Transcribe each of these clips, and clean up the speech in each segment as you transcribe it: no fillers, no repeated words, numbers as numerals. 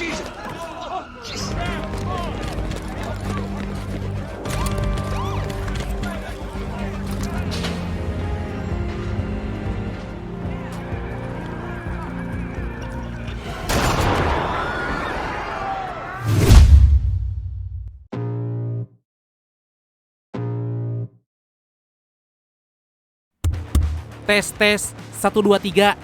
Tes 1 2 3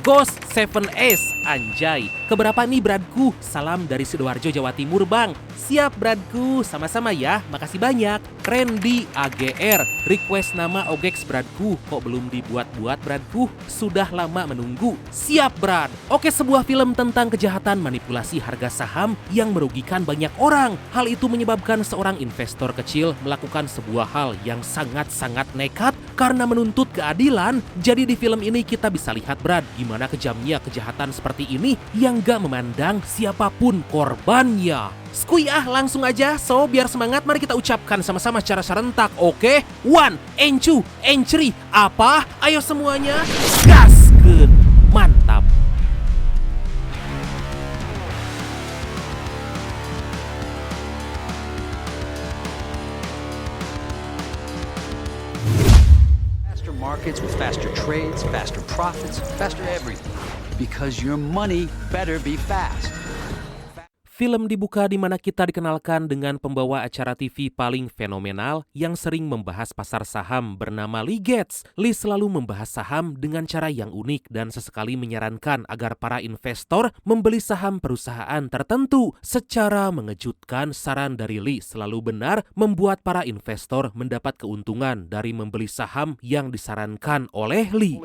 Ghost 7S. Anjay, keberapa nih Bradku? Salam dari Sidoarjo, Jawa Timur, Bang. Siap Bradku, sama-sama ya, makasih banyak. Randy AGR, request nama Ogex Bradku. Kok belum dibuat-buat Bradku? Sudah lama menunggu. Siap Brad. Oke, sebuah film tentang kejahatan manipulasi harga saham yang merugikan banyak orang. Hal itu menyebabkan seorang investor kecil melakukan sebuah hal yang sangat-sangat nekat karena menuntut keadilan. Jadi di film ini kita bisa lihat Brad, gimana kejamnya kejahatan seperti ini yang gak memandang siapapun korbannya. Skuy langsung aja. So, biar semangat, mari kita ucapkan sama-sama secara serentak. Oke? 1, and 2, and 3. Apa? Ayo semuanya, gaskeun. Mantap. Faster markets with faster trades, faster profits, faster everything. Because your money better be fast. Film dibuka di mana kita dikenalkan dengan pembawa acara TV paling fenomenal yang sering membahas pasar saham bernama Lee Gates. Lee selalu membahas saham dengan cara yang unik dan sesekali menyarankan agar para investor membeli saham perusahaan tertentu. Secara mengejutkan, saran dari Lee selalu benar, membuat para investor mendapat keuntungan dari membeli saham yang disarankan oleh Lee.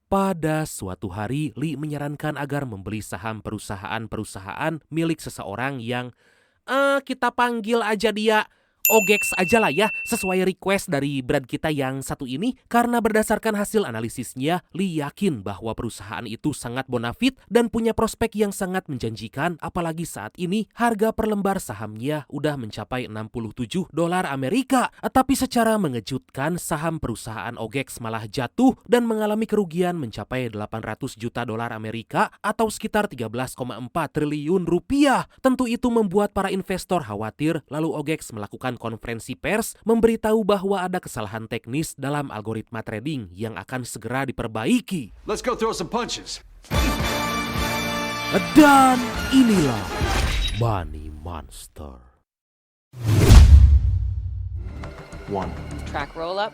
Pada suatu hari, Lee menyarankan agar membeli saham perusahaan-perusahaan milik seseorang yang kita panggil aja dia Ogex aja lah ya, sesuai request dari Brad kita yang satu ini. Karena berdasarkan hasil analisisnya, Lee yakin bahwa perusahaan itu sangat bonafit dan punya prospek yang sangat menjanjikan. Apalagi saat ini harga per lembar sahamnya udah mencapai $67. Tapi secara mengejutkan, saham perusahaan Ogex malah jatuh dan mengalami kerugian mencapai $800 juta atau sekitar 13,4 triliun rupiah. Tentu itu membuat para investor khawatir, lalu Ogex melakukan konferensi pers memberitahu bahwa ada kesalahan teknis dalam algoritma trading yang akan segera diperbaiki. Let's go throw some punches. Dan inilah Money Monster. Track roll up.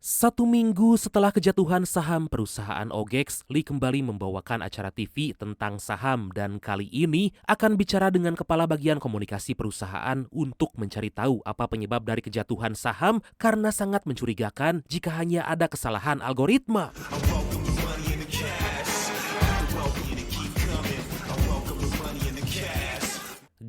1 minggu setelah kejatuhan saham perusahaan Ogex, Lee kembali membawakan acara TV tentang saham dan kali ini akan bicara dengan kepala bagian komunikasi perusahaan untuk mencari tahu apa penyebab dari kejatuhan saham karena sangat mencurigakan jika hanya ada kesalahan algoritma.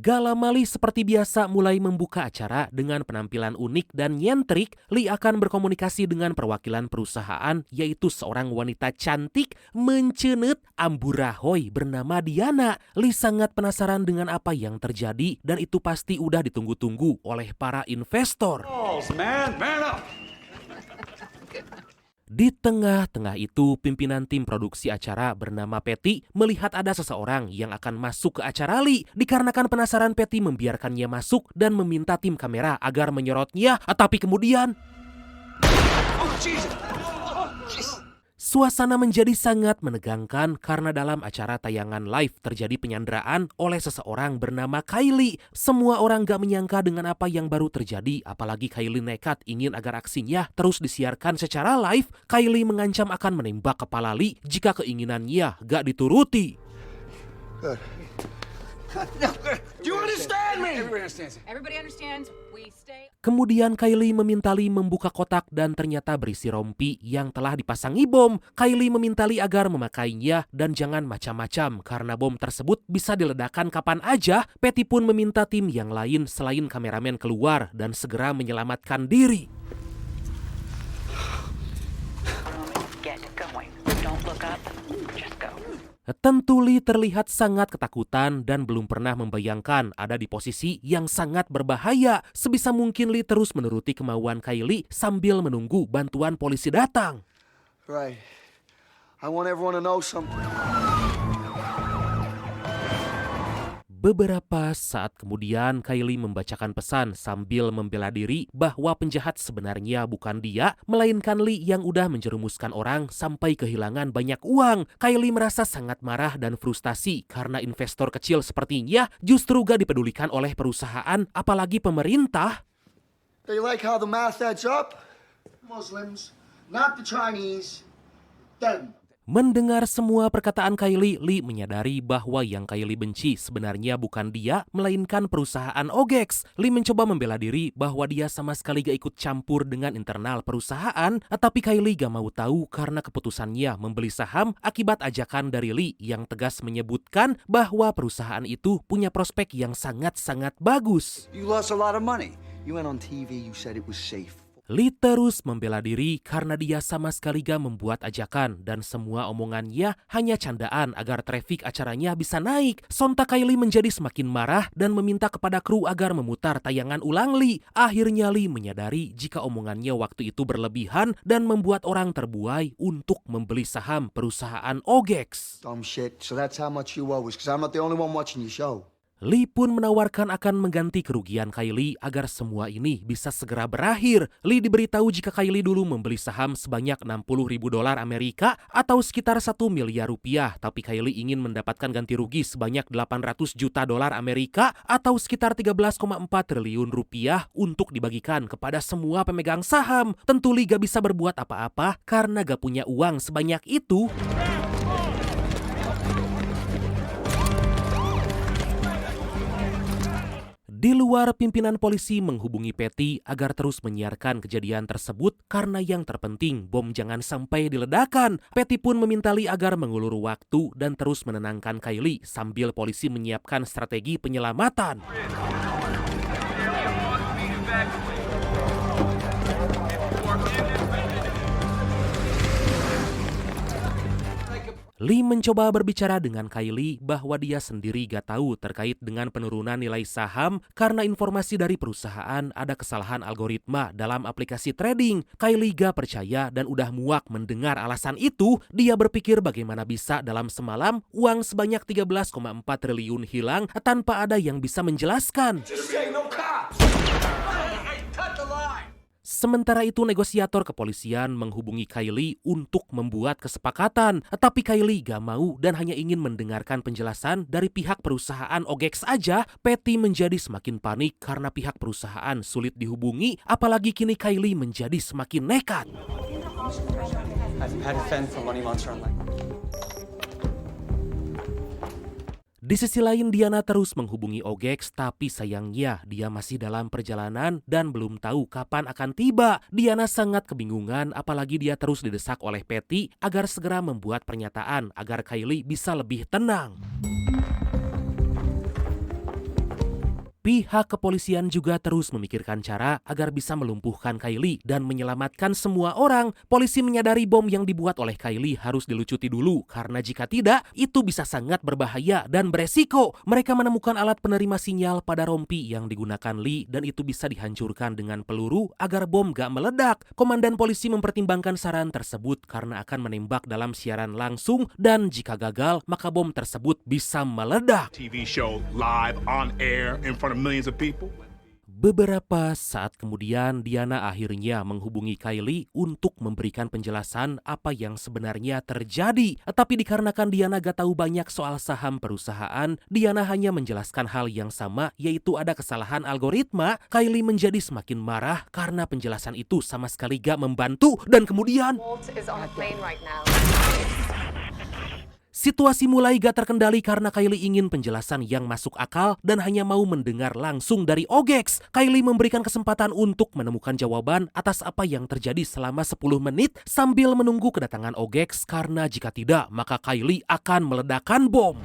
Gak lama Lee seperti biasa mulai membuka acara dengan penampilan unik dan nyentrik. Lee akan berkomunikasi dengan perwakilan perusahaan, yaitu seorang wanita cantik mencenet amburahoy bernama Diana. Lee sangat penasaran dengan apa yang terjadi dan itu pasti udah ditunggu-tunggu oleh para investor. Man up. Di tengah-tengah itu, pimpinan tim produksi acara bernama Patty melihat ada seseorang yang akan masuk ke acara Lee. Dikarenakan penasaran, Patty membiarkannya masuk dan meminta tim kamera agar menyorotnya. Tapi kemudian suasana menjadi sangat menegangkan karena dalam acara tayangan live terjadi penyanderaan oleh seseorang bernama Kylie. Semua orang gak menyangka dengan apa yang baru terjadi, apalagi Kylie nekat ingin agar aksinya terus disiarkan secara live. Kylie mengancam akan menembak kepala Lee jika keinginannya gak dituruti. Do you understand me? Everybody understands. We stay. Kemudian Kylie meminta Lee membuka kotak dan ternyata berisi rompi yang telah dipasangi bom. Kylie meminta Lee agar memakainya dan jangan macam-macam karena bom tersebut bisa diledakkan kapan aja. Patty pun meminta tim yang lain selain kameramen keluar dan segera menyelamatkan diri. Get going. Don't look up. Just go. Tentu Lee terlihat sangat ketakutan dan belum pernah membayangkan ada di posisi yang sangat berbahaya. Sebisa mungkin Lee terus menuruti kemauan Kylie sambil menunggu bantuan polisi datang. Right. I want everyone to know something. Beberapa saat kemudian Kylie membacakan pesan sambil membela diri bahwa penjahat sebenarnya bukan dia, melainkan Lee yang udah menjerumuskan orang sampai kehilangan banyak uang. Kylie merasa sangat marah dan frustasi karena investor kecil sepertinya justru gak dipedulikan oleh perusahaan, apalagi pemerintah. They like how the math adds up? Muslims, not the Chinese, them. Mendengar semua perkataan Kylie, Lee menyadari bahwa yang Kylie benci sebenarnya bukan dia, melainkan perusahaan OGEX. Lee mencoba membela diri bahwa dia sama sekali gak ikut campur dengan internal perusahaan, tapi Kylie gak mau tahu karena keputusannya membeli saham akibat ajakan dari Lee yang tegas menyebutkan bahwa perusahaan itu punya prospek yang sangat-sangat bagus. You lost a lot of money. You went on TV, you said it was safe. Lee terus membela diri karena dia sama sekali gak membuat ajakan dan semua omongannya hanya candaan agar traffic acaranya bisa naik. Sontak Kylie menjadi semakin marah dan meminta kepada kru agar memutar tayangan ulang Lee. Akhirnya Lee menyadari jika omongannya waktu itu berlebihan dan membuat orang terbuai untuk membeli saham perusahaan OGEX. Dumb shit. So that's how much you owe us, because I'm not the only one watching your show. Lee pun menawarkan akan mengganti kerugian Kylie agar semua ini bisa segera berakhir. Lee diberitahu jika Kylie dulu membeli saham sebanyak $60.000 Amerika atau sekitar 1 miliar rupiah, tapi Kylie ingin mendapatkan ganti rugi sebanyak $800 juta Amerika atau sekitar 13,4 triliun rupiah untuk dibagikan kepada semua pemegang saham. Tentu Lee gak bisa berbuat apa-apa karena gak punya uang sebanyak itu. Di luar, pimpinan polisi menghubungi Patty agar terus menyiarkan kejadian tersebut karena yang terpenting bom jangan sampai diledakkan. Patty pun meminta Lee agar mengulur waktu dan terus menenangkan Kylie sambil polisi menyiapkan strategi penyelamatan. Lee mencoba berbicara dengan Kylie bahwa dia sendiri gak tahu terkait dengan penurunan nilai saham karena informasi dari perusahaan ada kesalahan algoritma dalam aplikasi trading. Kylie gak percaya dan udah muak mendengar alasan itu. Dia berpikir bagaimana bisa dalam semalam uang sebanyak 13,4 triliun hilang tanpa ada yang bisa menjelaskan. Sementara itu, negosiator kepolisian menghubungi Kylie untuk membuat kesepakatan. Tapi Kylie gak mau dan hanya ingin mendengarkan penjelasan dari pihak perusahaan OGEX aja. Patty menjadi semakin panik karena pihak perusahaan sulit dihubungi, apalagi kini Kylie menjadi semakin nekat. Di sisi lain, Diana terus menghubungi OGEX, tapi sayangnya dia masih dalam perjalanan dan belum tahu kapan akan tiba. Diana sangat kebingungan, apalagi dia terus didesak oleh Patty agar segera membuat pernyataan agar Kylie bisa lebih tenang. Pihak kepolisian juga terus memikirkan cara agar bisa melumpuhkan Kylie dan menyelamatkan semua orang. Polisi menyadari bom yang dibuat oleh Kylie harus dilucuti dulu karena jika tidak, itu bisa sangat berbahaya dan beresiko. Mereka menemukan alat penerima sinyal pada rompi yang digunakan Lee dan itu bisa dihancurkan dengan peluru agar bom gak meledak. Komandan polisi mempertimbangkan saran tersebut karena akan menembak dalam siaran langsung dan jika gagal, maka bom tersebut bisa meledak. TV show live on air in front of millions of people. Beberapa saat kemudian, Diana akhirnya menghubungi Kylie untuk memberikan penjelasan apa yang sebenarnya terjadi. Tapi dikarenakan Diana gak tahu banyak soal saham perusahaan, Diana hanya menjelaskan hal yang sama, yaitu ada kesalahan algoritma. Kylie menjadi semakin marah karena penjelasan itu sama sekali gak membantu dan kemudian situasi mulai gak terkendali karena Kylie ingin penjelasan yang masuk akal dan hanya mau mendengar langsung dari OGEX. Kylie memberikan kesempatan untuk menemukan jawaban atas apa yang terjadi selama 10 menit sambil menunggu kedatangan OGEX karena jika tidak maka Kylie akan meledakkan bom.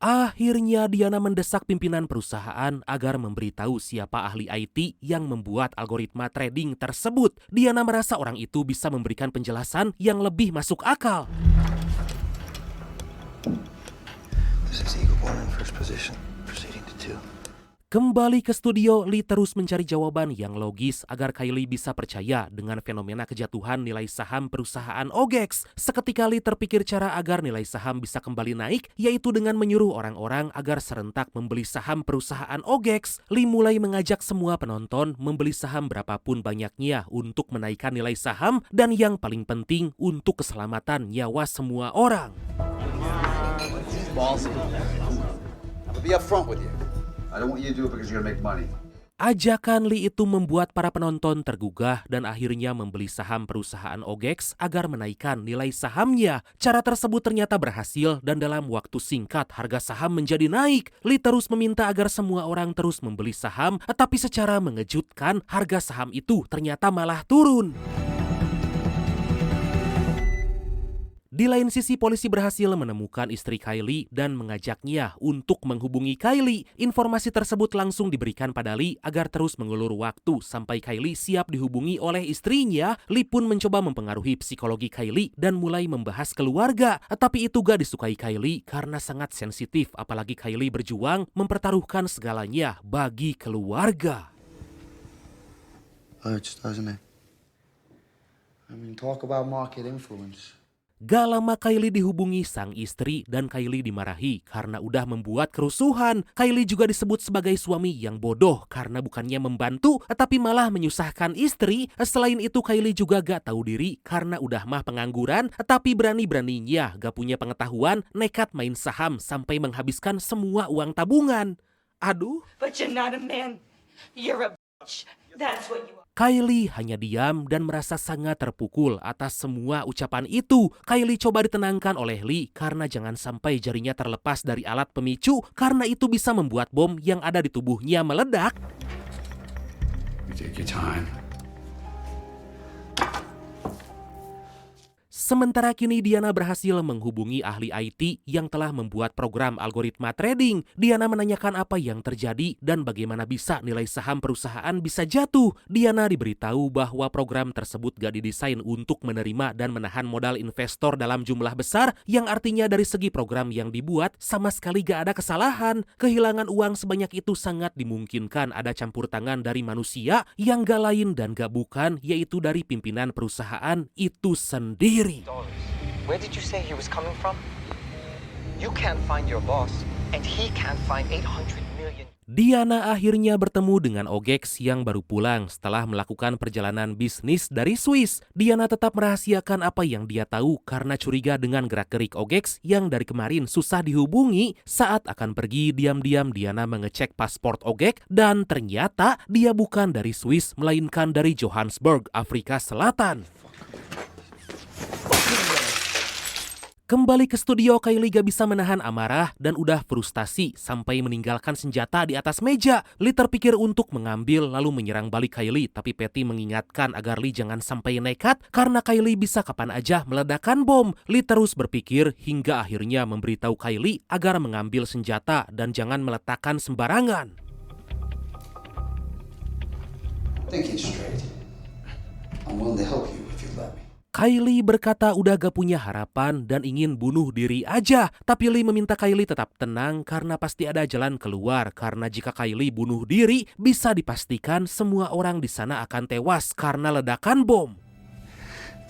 Akhirnya Diana mendesak pimpinan perusahaan agar memberitahu siapa ahli IT yang membuat algoritma trading tersebut. Diana merasa orang itu bisa memberikan penjelasan yang lebih masuk akal. Kembali ke studio, Lee terus mencari jawaban yang logis agar Kylie bisa percaya dengan fenomena kejatuhan nilai saham perusahaan OGEX. Seketika Lee terpikir cara agar nilai saham bisa kembali naik, yaitu dengan menyuruh orang-orang agar serentak membeli saham perusahaan OGEX. Lee mulai mengajak semua penonton membeli saham berapapun banyaknya untuk menaikkan nilai saham dan yang paling penting untuk keselamatan nyawa semua orang. Ballsy. I'm gonna be upfront with you. I don't want you to do it because you're gonna make money. Ajakan Lee itu membuat para penonton tergugah dan akhirnya membeli saham perusahaan OGEX agar menaikkan nilai sahamnya. Cara tersebut ternyata berhasil dan dalam waktu singkat harga saham menjadi naik. Lee terus meminta agar semua orang terus membeli saham, tapi secara mengejutkan harga saham itu ternyata malah turun. Di lain sisi, polisi berhasil menemukan istri Kylie dan mengajaknya untuk menghubungi Kylie. Informasi tersebut langsung diberikan pada Lee agar terus mengulur waktu sampai Kylie siap dihubungi oleh istrinya. Lee pun mencoba mempengaruhi psikologi Kylie dan mulai membahas keluarga. Tapi itu gak disukai Kylie karena sangat sensitif, apalagi Kylie berjuang mempertaruhkan segalanya bagi keluarga. Hurts, doesn't it? I mean, talk about market influence. Gak lama Kylie dihubungi sang istri dan Kylie dimarahi karena udah membuat kerusuhan. Kylie juga disebut sebagai suami yang bodoh karena bukannya membantu tapi malah menyusahkan istri. Selain itu Kylie juga gak tahu diri karena udah mah pengangguran tapi berani-beraninya gak punya pengetahuan nekat main saham sampai menghabiskan semua uang tabungan. Aduh. But you're not a man. You're a bitch. That's what you are. Kylie hanya diam dan merasa sangat terpukul atas semua ucapan itu. Kylie coba ditenangkan oleh Lee karena jangan sampai jarinya terlepas dari alat pemicu karena itu bisa membuat bom yang ada di tubuhnya meledak. You take your time. Sementara kini Diana berhasil menghubungi ahli IT yang telah membuat program algoritma trading. Diana menanyakan apa yang terjadi dan bagaimana bisa nilai saham perusahaan bisa jatuh. Diana diberitahu bahwa program tersebut gak didesain untuk menerima dan menahan modal investor dalam jumlah besar, yang artinya dari segi program yang dibuat sama sekali gak ada kesalahan. Kehilangan uang sebanyak itu sangat dimungkinkan ada campur tangan dari manusia yang gak lain dan gak bukan, yaitu dari pimpinan perusahaan itu sendiri. Where did you say he was coming from? You can't find your boss, and he can't find 800 million. Diana akhirnya bertemu dengan OGEX yang baru pulang setelah melakukan perjalanan bisnis dari Swiss. Diana tetap merahasiakan apa yang dia tahu karena curiga dengan gerak-gerik OGEX yang dari kemarin susah dihubungi. Saat akan pergi, diam-diam Diana mengecek paspor OGEX dan ternyata dia bukan dari Swiss melainkan dari Johannesburg, Afrika Selatan. Kembali ke studio, Kylie gak bisa menahan amarah dan udah frustasi sampai meninggalkan senjata di atas meja. Lee terpikir untuk mengambil lalu menyerang balik Kylie, tapi Patty mengingatkan agar Lee jangan sampai nekat karena Kylie bisa kapan aja meledakkan bom. Lee terus berpikir hingga akhirnya memberitahu Kylie agar mengambil senjata dan jangan meletakkan sembarangan. Thinking straight. I'm willing to help you if you let me. Kylie berkata udah gak punya harapan dan ingin bunuh diri aja. Tapi Lee meminta Kylie tetap tenang karena pasti ada jalan keluar. Karena jika Kylie bunuh diri, bisa dipastikan semua orang di sana akan tewas karena ledakan bom.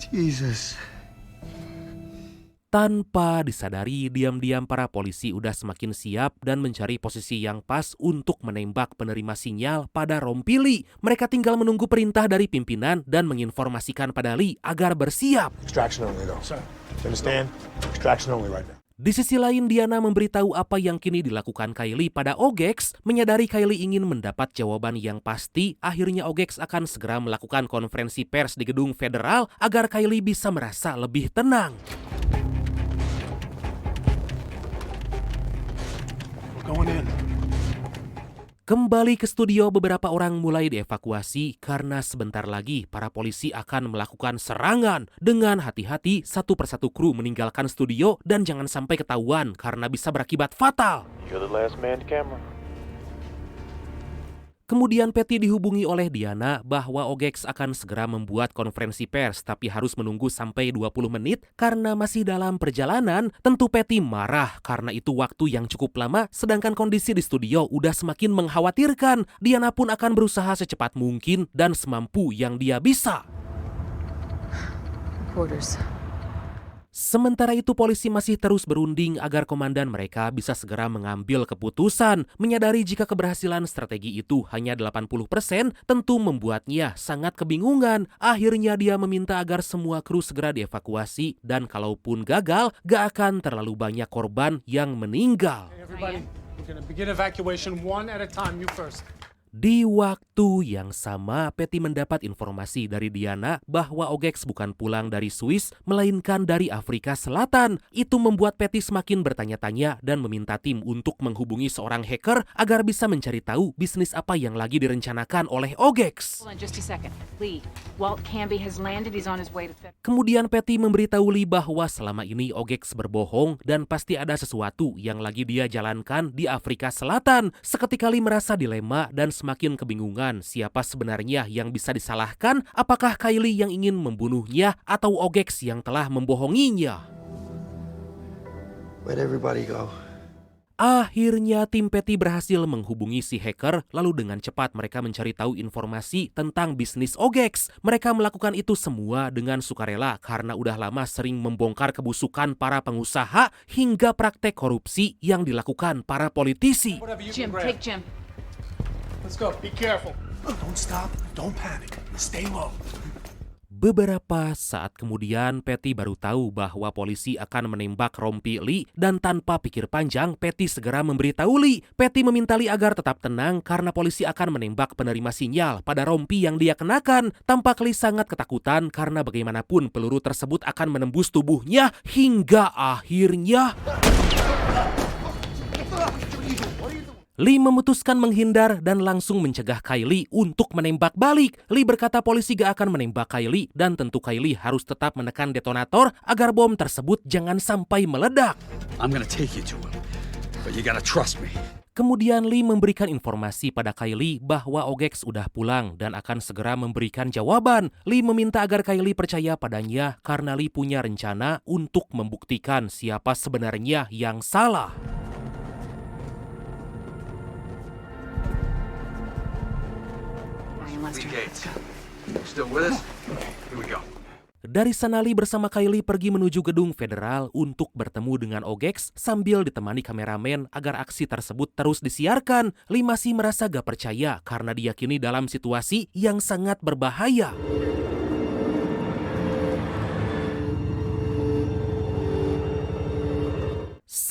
Jesus. Tanpa disadari, diam-diam para polisi udah semakin siap dan mencari posisi yang pas untuk menembak penerima sinyal pada rompi Lee. Mereka tinggal menunggu perintah dari pimpinan dan menginformasikan pada Lee agar bersiap. Extraction only, though. You understand? Extraction only right now. Di sisi lain, Diana memberitahu apa yang kini dilakukan Kylie pada OGEX. Menyadari Kylie ingin mendapat jawaban yang pasti, akhirnya OGEX akan segera melakukan konferensi pers di gedung federal agar Kylie bisa merasa lebih tenang. Kembali ke studio, beberapa orang mulai dievakuasi karena sebentar lagi para polisi akan melakukan serangan. Dengan hati-hati, satu persatu kru meninggalkan studio dan jangan sampai ketahuan karena bisa berakibat fatal. You're the last man to camera. Kemudian Patty dihubungi oleh Diana bahwa OGEX akan segera membuat konferensi pers tapi harus menunggu sampai 20 menit karena masih dalam perjalanan. Tentu Patty marah karena itu waktu yang cukup lama sedangkan kondisi di studio udah semakin mengkhawatirkan. Diana pun akan berusaha secepat mungkin dan semampu yang dia bisa. Reporters. Sementara itu polisi masih terus berunding agar komandan mereka bisa segera mengambil keputusan. Menyadari jika keberhasilan strategi itu hanya 80%, tentu membuatnya sangat kebingungan. Akhirnya dia meminta agar semua kru segera dievakuasi dan kalaupun gagal, gak akan terlalu banyak korban yang meninggal. Everybody, we're gonna begin evacuation one at a time. You first. Di waktu yang sama, Patty mendapat informasi dari Diana bahwa OGEX bukan pulang dari Swiss, melainkan dari Afrika Selatan. Itu membuat Patty semakin bertanya-tanya dan meminta tim untuk menghubungi seorang hacker agar bisa mencari tahu bisnis apa yang lagi direncanakan oleh OGEX. Hold on just a second. Lee, Walt Canby has landed. He's on his way to Kemudian Patty memberitahu Lee bahwa selama ini OGEX berbohong dan pasti ada sesuatu yang lagi dia jalankan di Afrika Selatan. Seketika Lee merasa dilema dan semakin kebingungan siapa sebenarnya yang bisa disalahkan, apakah Kylie yang ingin membunuhnya atau OGEX yang telah membohonginya. Where'd everybody go? Akhirnya tim Patty berhasil menghubungi si hacker, lalu dengan cepat mereka mencari tahu informasi tentang bisnis OGEX. Mereka melakukan itu semua dengan sukarela karena udah lama sering membongkar kebusukan para pengusaha hingga praktek korupsi yang dilakukan para politisi. Jim. Take Jim. Let's go. Be careful. Don't stop, don't panic, stay low. Beberapa saat kemudian, Patty baru tahu bahwa polisi akan menembak rompi Lee dan tanpa pikir panjang, Patty segera memberitahu Lee. Patty meminta Lee agar tetap tenang karena polisi akan menembak penerima sinyal pada rompi yang dia kenakan. Tampak Lee sangat ketakutan karena bagaimanapun peluru tersebut akan menembus tubuhnya hingga akhirnya Lee memutuskan menghindar dan langsung mencegah Kylie untuk menembak balik. Lee berkata polisi gak akan menembak Kylie dan tentu Kylie harus tetap menekan detonator agar bom tersebut jangan sampai meledak. I'm gonna take you to him, but you gotta trust me. Kemudian Lee memberikan informasi pada Kylie bahwa OGEX udah pulang dan akan segera memberikan jawaban. Lee meminta agar Kylie percaya padanya karena Lee punya rencana untuk membuktikan siapa sebenarnya yang salah. Still with us? Here we go. Dari sana Lee bersama Kylie pergi menuju gedung federal untuk bertemu dengan OGEX sambil ditemani kameramen agar aksi tersebut terus disiarkan. Lee masih merasa gak percaya karena diyakini dalam situasi yang sangat berbahaya.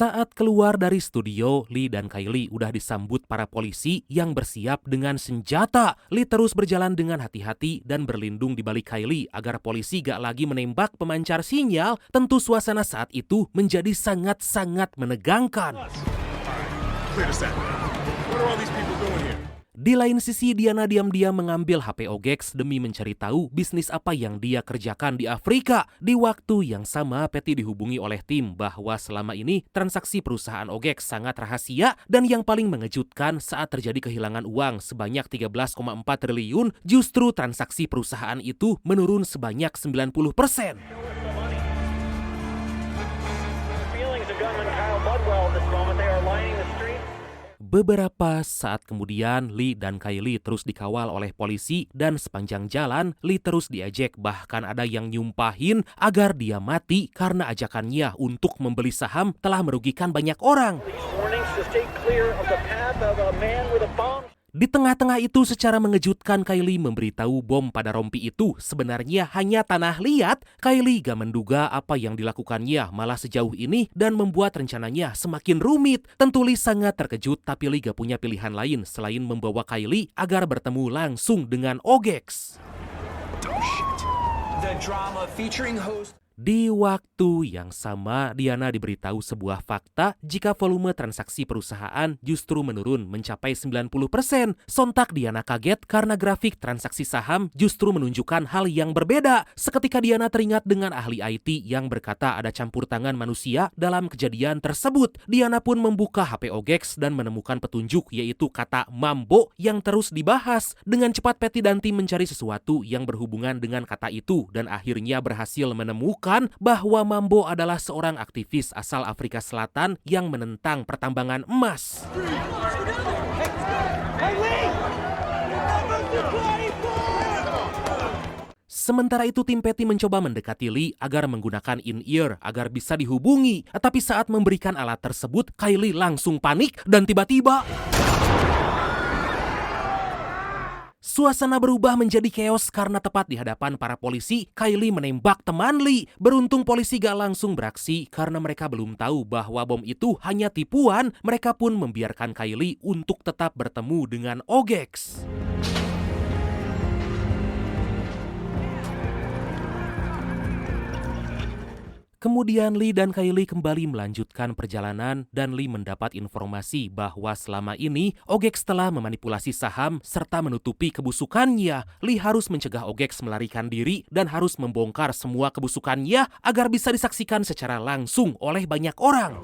Saat keluar dari studio, Lee dan Kylie udah disambut para polisi yang bersiap dengan senjata. Lee terus berjalan dengan hati-hati dan berlindung di balik Kylie agar polisi gak lagi menembak pemancar sinyal. Tentu suasana saat itu menjadi sangat-sangat menegangkan. Clear the set. What are all these people doing here? Di lain sisi, Diana diam-diam mengambil HP OGEX demi mencari tahu bisnis apa yang dia kerjakan di Afrika. Di waktu yang sama, Patty dihubungi oleh tim bahwa selama ini transaksi perusahaan OGEX sangat rahasia dan yang paling mengejutkan saat terjadi kehilangan uang sebanyak 13,4 triliun, justru transaksi perusahaan itu menurun sebanyak 90%. Beberapa saat kemudian, Lee dan Kylie terus dikawal oleh polisi dan sepanjang jalan, Lee terus diejek, bahkan ada yang nyumpahin agar dia mati karena ajakannya untuk membeli saham telah merugikan banyak orang. Di tengah-tengah itu secara mengejutkan Kylie memberitahu bom pada rompi itu sebenarnya hanya tanah liat. Kylie gak menduga apa yang dilakukannya malah sejauh ini dan membuat rencananya semakin rumit. Tentu Lee sangat terkejut tapi Lee gak punya pilihan lain selain membawa Kylie agar bertemu langsung dengan OGEX. Di waktu yang sama, Diana diberitahu sebuah fakta jika volume transaksi perusahaan justru menurun mencapai 90%. Sontak Diana kaget karena grafik transaksi saham justru menunjukkan hal yang berbeda. Seketika Diana teringat dengan ahli IT yang berkata ada campur tangan manusia dalam kejadian tersebut. Diana pun membuka HP OGEX dan menemukan petunjuk yaitu kata Mambo yang terus dibahas. Dengan cepat Patty dan tim mencari sesuatu yang berhubungan dengan kata itu dan akhirnya berhasil menemukan bahwa Mambo adalah seorang aktivis asal Afrika Selatan yang menentang pertambangan emas. Sementara itu tim Patty mencoba mendekati Lee agar menggunakan in-ear agar bisa dihubungi. Tapi saat memberikan alat tersebut, Kylie langsung panik dan tiba-tiba suasana berubah menjadi keos karena tepat di hadapan para polisi, Kylie menembak teman Lee. Beruntung polisi gak langsung beraksi karena mereka belum tahu bahwa bom itu hanya tipuan. Mereka pun membiarkan Kylie untuk tetap bertemu dengan OGEX. Kemudian Lee dan Kylie kembali melanjutkan perjalanan dan Lee mendapat informasi bahwa selama ini OGEX telah memanipulasi saham serta menutupi kebusukannya. Lee harus mencegah OGEX melarikan diri dan harus membongkar semua kebusukannya agar bisa disaksikan secara langsung oleh banyak orang.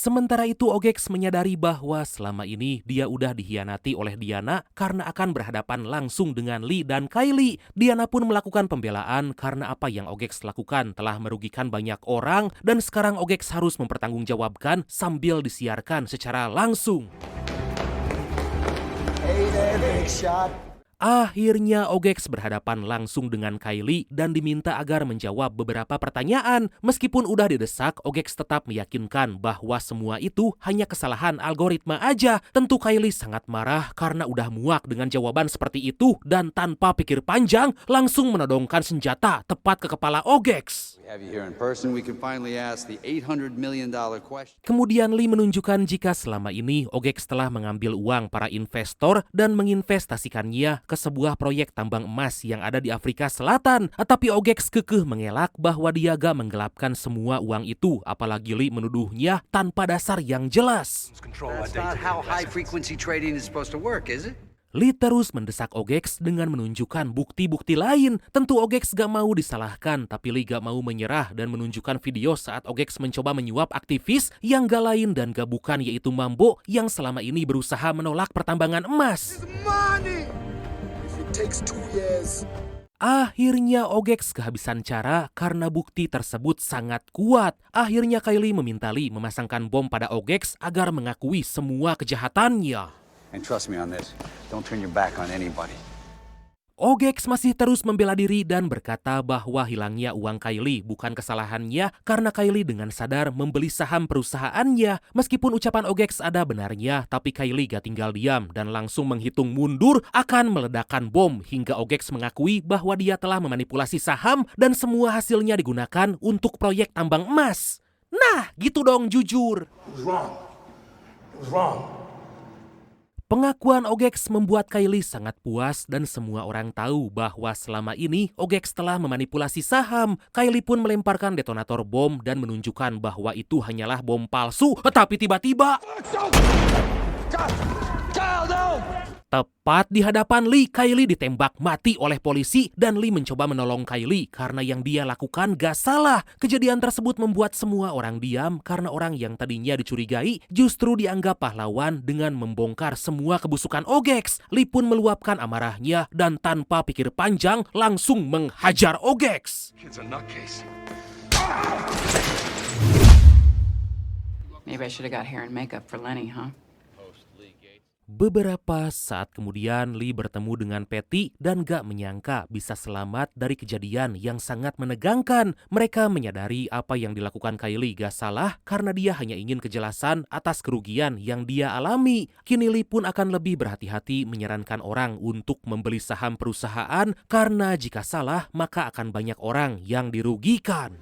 Sementara itu OGEX menyadari bahwa selama ini dia udah dikhianati oleh Diana karena akan berhadapan langsung dengan Lee dan Kylie. Diana pun melakukan pembelaan karena apa yang OGEX lakukan telah merugikan banyak orang dan sekarang OGEX harus mempertanggungjawabkan sambil disiarkan secara langsung. Hey there, big shot. Akhirnya OGEX berhadapan langsung dengan Kylie dan diminta agar menjawab beberapa pertanyaan. Meskipun udah didesak, OGEX tetap meyakinkan bahwa semua itu hanya kesalahan algoritma aja. Tentu Kylie sangat marah karena udah muak dengan jawaban seperti itu dan tanpa pikir panjang langsung menodongkan senjata tepat ke kepala OGEX. Kemudian Lee menunjukkan jika selama ini OGEX telah mengambil uang para investor dan menginvestasikannya ke sebuah proyek tambang emas yang ada di Afrika Selatan. Tapi OGEX kekeh mengelak bahwa dia gak menggelapkan semua uang itu, apalagi Lee menuduhnya tanpa dasar yang jelas. Lee terus mendesak OGEX dengan menunjukkan bukti-bukti lain. Tentu OGEX gak mau disalahkan, tapi Lee gak mau menyerah dan menunjukkan video saat OGEX mencoba menyuap aktivis yang gak lain dan gak bukan yaitu Mambo yang selama ini berusaha menolak pertambangan emas. Akhirnya OGEX kehabisan cara karena bukti tersebut sangat kuat. Akhirnya Kylie meminta Lee memasangkan bom pada OGEX agar mengakui semua kejahatannya. And trust me on this, don't turn your back on anybody. OGEX masih terus membela diri dan berkata bahwa hilangnya uang Kylie bukan kesalahannya karena Kylie dengan sadar membeli saham perusahaannya. Meskipun ucapan OGEX ada benarnya, tapi Kylie gak tinggal diam dan langsung menghitung mundur akan meledakkan bom hingga OGEX mengakui bahwa dia telah memanipulasi saham dan semua hasilnya digunakan untuk proyek tambang emas. Nah, gitu dong jujur. It was wrong. Pengakuan OGEX membuat Kylie sangat puas dan semua orang tahu bahwa selama ini OGEX telah memanipulasi saham. Kylie pun melemparkan detonator bom dan menunjukkan bahwa itu hanyalah bom palsu. Tapi tiba-tiba tepat di hadapan Lee, Kylie ditembak mati oleh polisi dan Lee mencoba menolong Kylie karena yang dia lakukan gak salah. Kejadian tersebut membuat semua orang diam karena orang yang tadinya dicurigai justru dianggap pahlawan dengan membongkar semua kebusukan OGEX. Lee pun meluapkan amarahnya dan tanpa pikir panjang langsung menghajar OGEX. Maybe I should have got hair and makeup for Lenny, huh? Beberapa saat kemudian Lee bertemu dengan Patty dan gak menyangka bisa selamat dari kejadian yang sangat menegangkan. Mereka menyadari apa yang dilakukan Kylie gak salah karena dia hanya ingin kejelasan atas kerugian yang dia alami. Kini Lee pun akan lebih berhati-hati menyarankan orang untuk membeli saham perusahaan karena jika salah maka akan banyak orang yang dirugikan.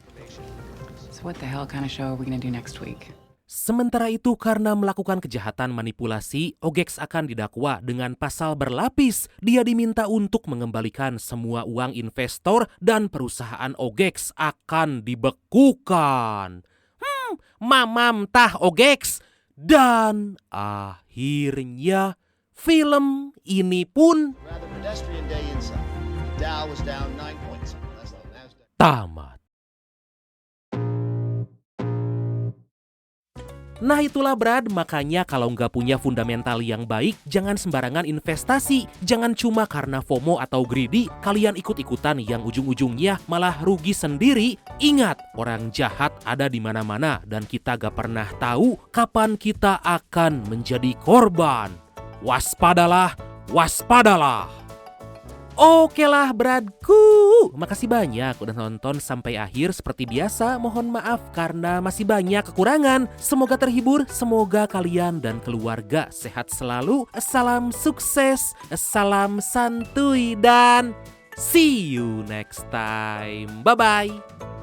So what the hell kind of show are we gonna do next week? Sementara itu karena melakukan kejahatan manipulasi, OGEX akan didakwa dengan pasal berlapis. Dia diminta untuk mengembalikan semua uang investor dan perusahaan OGEX akan dibekukan. Mamam tah OGEX. Dan akhirnya film ini pun tamat. Nah itulah Brad, makanya kalau nggak punya fundamental yang baik, jangan sembarangan investasi. Jangan cuma karena FOMO atau greedy, kalian ikut-ikutan yang ujung-ujungnya malah rugi sendiri. Ingat, orang jahat ada di mana-mana dan kita gak pernah tahu kapan kita akan menjadi korban. Waspadalah, waspadalah. Oke lah Bradku, makasih banyak udah nonton sampai akhir. Seperti biasa mohon maaf karena masih banyak kekurangan. Semoga terhibur, semoga kalian dan keluarga sehat selalu. Salam sukses, salam santuy dan see you next time. Bye-bye.